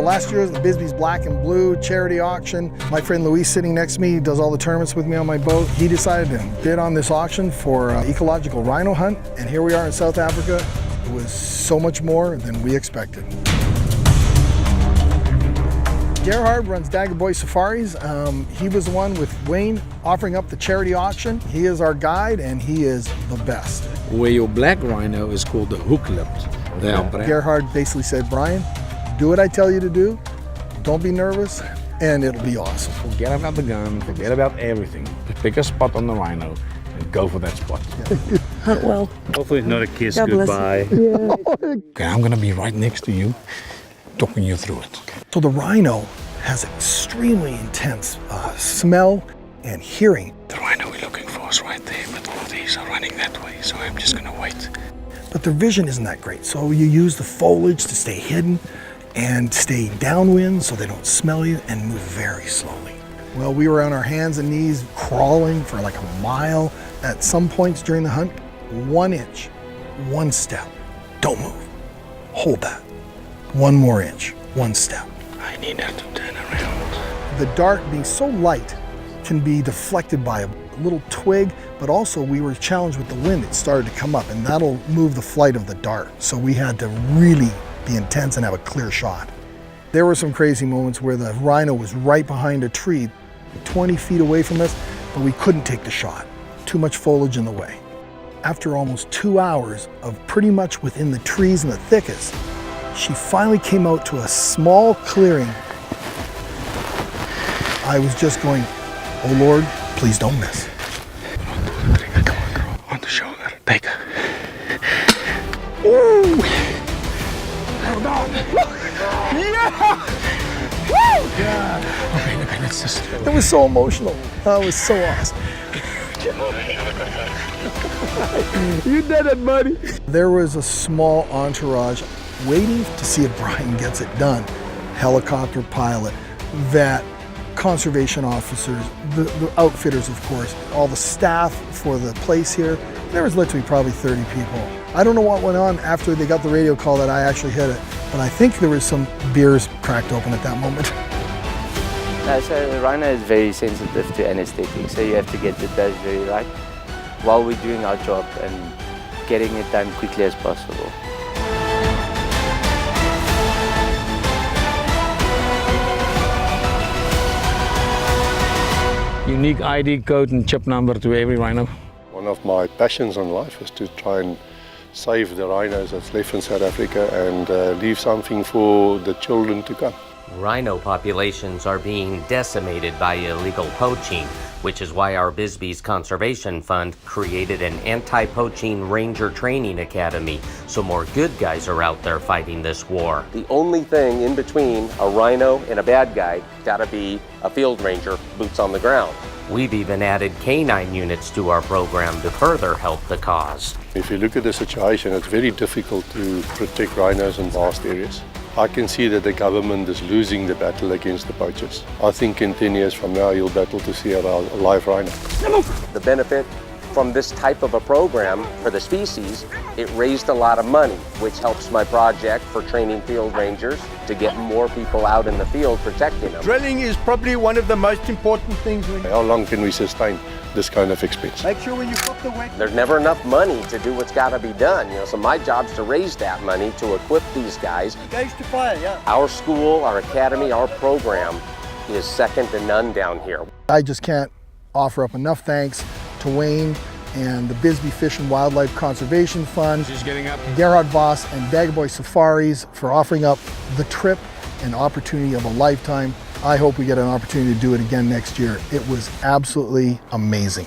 last year was the Bisbee's Black and Blue charity auction. My friend Luis sitting next to me, he does all the tournaments with me on my boat. He decided to bid on this auction for ecological rhino hunt, and here we are in South Africa. It was so much more than we expected. Gerhard runs Daggaboy Safaris. He was the one with Wayne offering up the charity auction. He is our guide and he is the best. Where your black rhino is called the hook-lipped. Gerhard basically said, Brian, do what I tell you to do, don't be nervous, and it'll be awesome. Forget about the gun, forget about everything. Pick a spot on the rhino and go for that spot. Hunt well. Hopefully not a kiss goodbye. Yeah. Okay, I'm gonna be right next to you, talking you through it. Okay. So the rhino has extremely intense smell and hearing. The rhino we're looking for is right there, but all of these are running that way, so I'm just gonna wait. But their vision isn't that great, so you use the foliage to stay hidden and stay downwind so they don't smell you and move very slowly. Well, we were on our hands and knees crawling for like a mile. At some points during the hunt, 1 inch, 1 step, don't move, hold that. 1 more inch, 1 step. I need her to turn around. The dart being so light can be deflected by a little twig, but also we were challenged with the wind. It started to come up and that'll move the flight of the dart. So we had to really be intense and have a clear shot. There were some crazy moments where the rhino was right behind a tree, 20 feet away from us, but we couldn't take the shot. Too much foliage in the way. After almost 2 hours of pretty much within the trees and the thickets, she finally came out to a small clearing. I was just going, oh Lord, please don't miss. Come on, girl. On the shoulder. Take her. Ooh! Hold on. Yeah! Woo! Yeah. Okay, let's just... It was so emotional. That was so awesome. You did it, buddy. There was a small entourage waiting to see if Brian gets it done. Helicopter pilot, vet, conservation officers, the outfitters, of course, all the staff for the place here. There was literally probably 30 people. I don't know what went on after they got the radio call that I actually hit it, but I think there was some beers cracked open at that moment. So Rhino is very sensitive to anesthetic, so you have to get the dose very right while we're doing our job and getting it done quickly as possible. Unique ID code and chip number to every rhino. One of my passions in life is to try and save the rhinos that's left in South Africa and leave something for the children to come. Rhino populations are being decimated by illegal poaching, which is why our Bisbee's Conservation Fund created an anti-poaching ranger training academy, so more good guys are out there fighting this war. The only thing in between a rhino and a bad guy gotta be a field ranger, boots on the ground. We've even added canine units to our program to further help the cause. If you look at the situation, it's very difficult to protect rhinos in vast areas. I can see that the government is losing the battle against the poachers. I think in 10 years from now, you'll battle to see a live rhino. The benefit from this type of a program for the species, it raised a lot of money, which helps my project for training field rangers to get more people out in the field protecting them. Drilling is probably one of the most important things. How long can we sustain this kind of expense? Make sure when you put the weight. There's never enough money to do what's got to be done, so my job's to raise that money to equip these guys. Goes to fire, yeah. Our school, our academy, our program is second to none down here. I just can't offer up enough thanks to Wayne and the Bisbee Fish and Wildlife Conservation Fund, She's getting up. Gerhard and Daggaboy Safaris for offering up the trip and opportunity of a lifetime. I hope we get an opportunity to do it again next year. It was absolutely amazing.